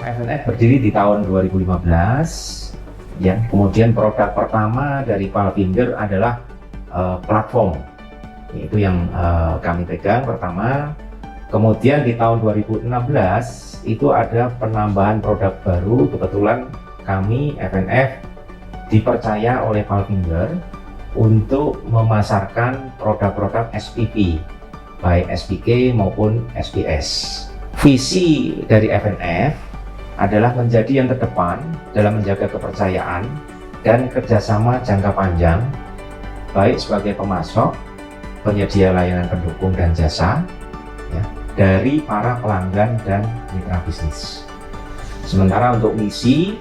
FNF berdiri di tahun 2015, ya. Kemudian produk pertama dari Palfinger adalah platform, itu yang kami pegang pertama. Kemudian di tahun 2016 itu ada penambahan produk baru. Kebetulan kami FNF dipercaya oleh Palfinger untuk memasarkan produk-produk SPP, baik SPK maupun SPS. Visi dari FNF adalah menjadi yang terdepan dalam menjaga kepercayaan dan kerjasama jangka panjang, baik sebagai pemasok, penyedia layanan pendukung dan jasa, ya, dari para pelanggan dan mitra bisnis. Sementara untuk misi,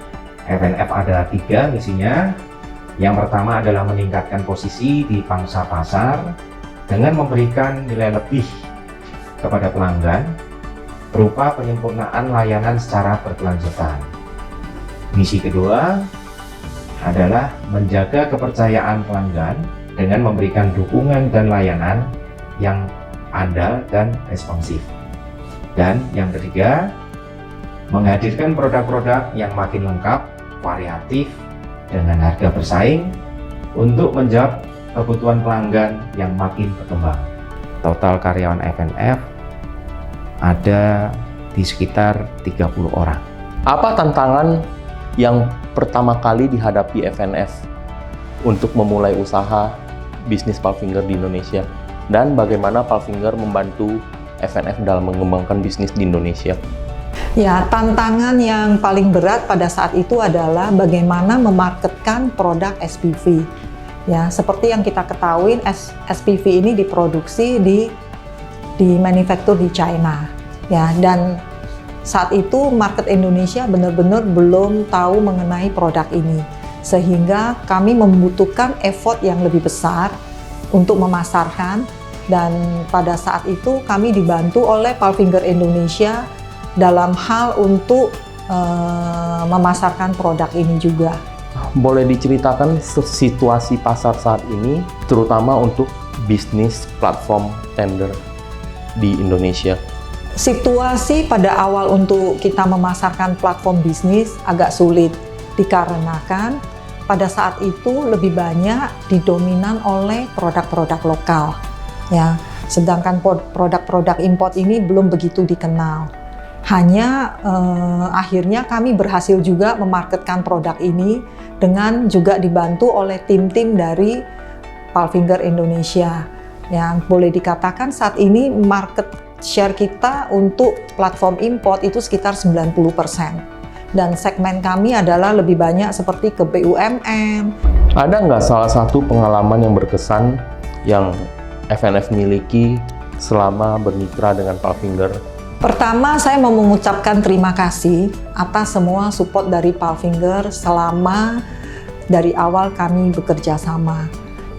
FNF ada 3 misinya. Yang pertama adalah meningkatkan posisi di pangsa pasar dengan memberikan nilai lebih kepada pelanggan berupa penyempurnaan layanan secara berkelanjutan. Misi kedua adalah menjaga kepercayaan pelanggan dengan memberikan dukungan dan layanan yang andal dan responsif. Dan yang ketiga, menghadirkan produk-produk yang makin lengkap, variatif, dengan harga bersaing untuk menjawab kebutuhan pelanggan yang makin berkembang. Total karyawan FNF ada di sekitar 30 orang. Apa tantangan yang pertama kali dihadapi FNF untuk memulai usaha bisnis Palfinger di Indonesia? Dan bagaimana Palfinger membantu FNF dalam mengembangkan bisnis di Indonesia? Ya, tantangan yang paling berat pada saat itu adalah bagaimana memarketkan produk SPV. Ya, seperti yang kita ketahui, SPV ini diproduksi di manufaktur di China. Ya, dan saat itu market Indonesia benar-benar belum tahu mengenai produk ini. Sehingga kami membutuhkan effort yang lebih besar untuk memasarkan, dan pada saat itu kami dibantu oleh Palfinger Indonesia dalam hal untuk memasarkan produk ini juga. Boleh diceritakan situasi pasar saat ini, terutama untuk bisnis platform tender di Indonesia? Situasi pada awal untuk kita memasarkan platform bisnis agak sulit, dikarenakan pada saat itu lebih banyak didominan oleh produk-produk lokal. Ya, sedangkan produk-produk import ini belum begitu dikenal. Hanya akhirnya kami berhasil juga memarketkan produk ini dengan juga dibantu oleh tim-tim dari Palfinger Indonesia. Yang boleh dikatakan saat ini market share kita untuk platform import itu sekitar 90%. Dan segmen kami adalah lebih banyak seperti ke BUMN. Ada nggak salah satu pengalaman yang berkesan yang FNF miliki selama bermitra dengan Palfinger? Pertama, saya mau mengucapkan terima kasih atas semua support dari Palfinger selama dari awal kami bekerja sama.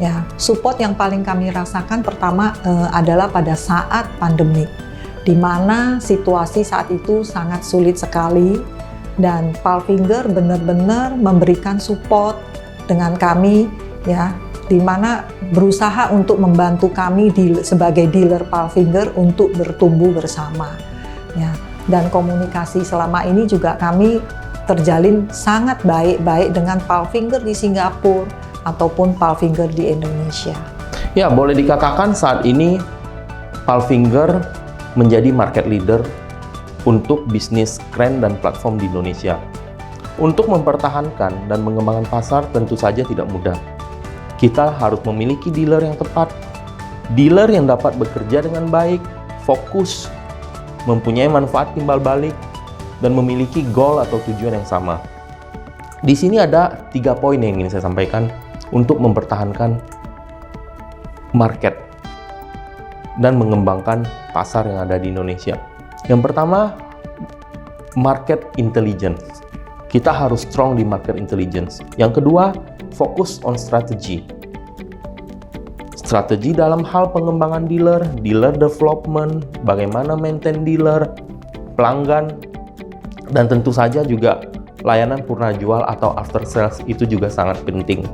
Ya, support yang paling kami rasakan pertama adalah pada saat pandemik, di mana situasi saat itu sangat sulit sekali, dan Palfinger benar-benar memberikan support dengan kami, ya, di mana berusaha untuk membantu kami sebagai dealer Palfinger untuk bertumbuh bersama. Ya, dan komunikasi selama ini juga kami terjalin sangat baik-baik dengan Palfinger di Singapura ataupun Palfinger di Indonesia. Ya, boleh dikatakan saat ini Palfinger menjadi market leader untuk bisnis kren dan platform di Indonesia. Untuk mempertahankan dan mengembangkan pasar tentu saja tidak mudah. Kita harus memiliki dealer yang tepat, dealer yang dapat bekerja dengan baik, fokus, mempunyai manfaat timbal balik, dan memiliki goal atau tujuan yang sama. Di sini ada 3 poin yang ingin saya sampaikan untuk mempertahankan market dan mengembangkan pasar yang ada di Indonesia. Yang pertama, market intelligence. Kita harus strong di market intelligence. Yang kedua, fokus on strategy. Strategi dalam hal pengembangan dealer, dealer development, bagaimana maintain dealer, pelanggan, dan tentu saja juga layanan purna jual atau after sales itu juga sangat penting.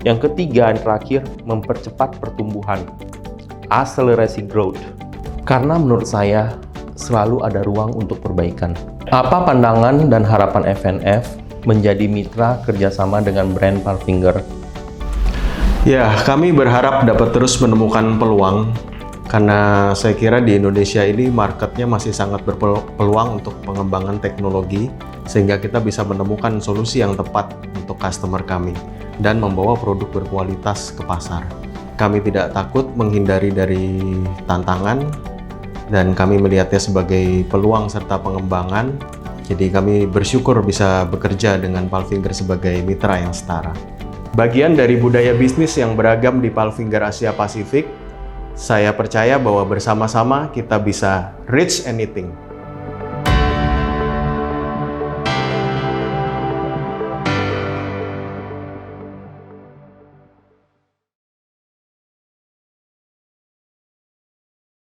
Yang ketiga dan terakhir, mempercepat pertumbuhan, accelerate growth. Karena menurut saya selalu ada ruang untuk perbaikan. Apa pandangan dan harapan FNF menjadi mitra kerjasama dengan brand Palfinger? Ya, kami berharap dapat terus menemukan peluang karena saya kira di Indonesia ini marketnya masih sangat berpeluang untuk pengembangan teknologi sehingga kita bisa menemukan solusi yang tepat untuk customer kami dan membawa produk berkualitas ke pasar. Kami tidak takut menghindari dari tantangan dan kami melihatnya sebagai peluang serta pengembangan. Jadi kami bersyukur bisa bekerja dengan Palfinger sebagai mitra yang setara. Bagian dari budaya bisnis yang beragam di Palfinger Asia Pasifik, saya percaya bahwa bersama-sama kita bisa reach anything.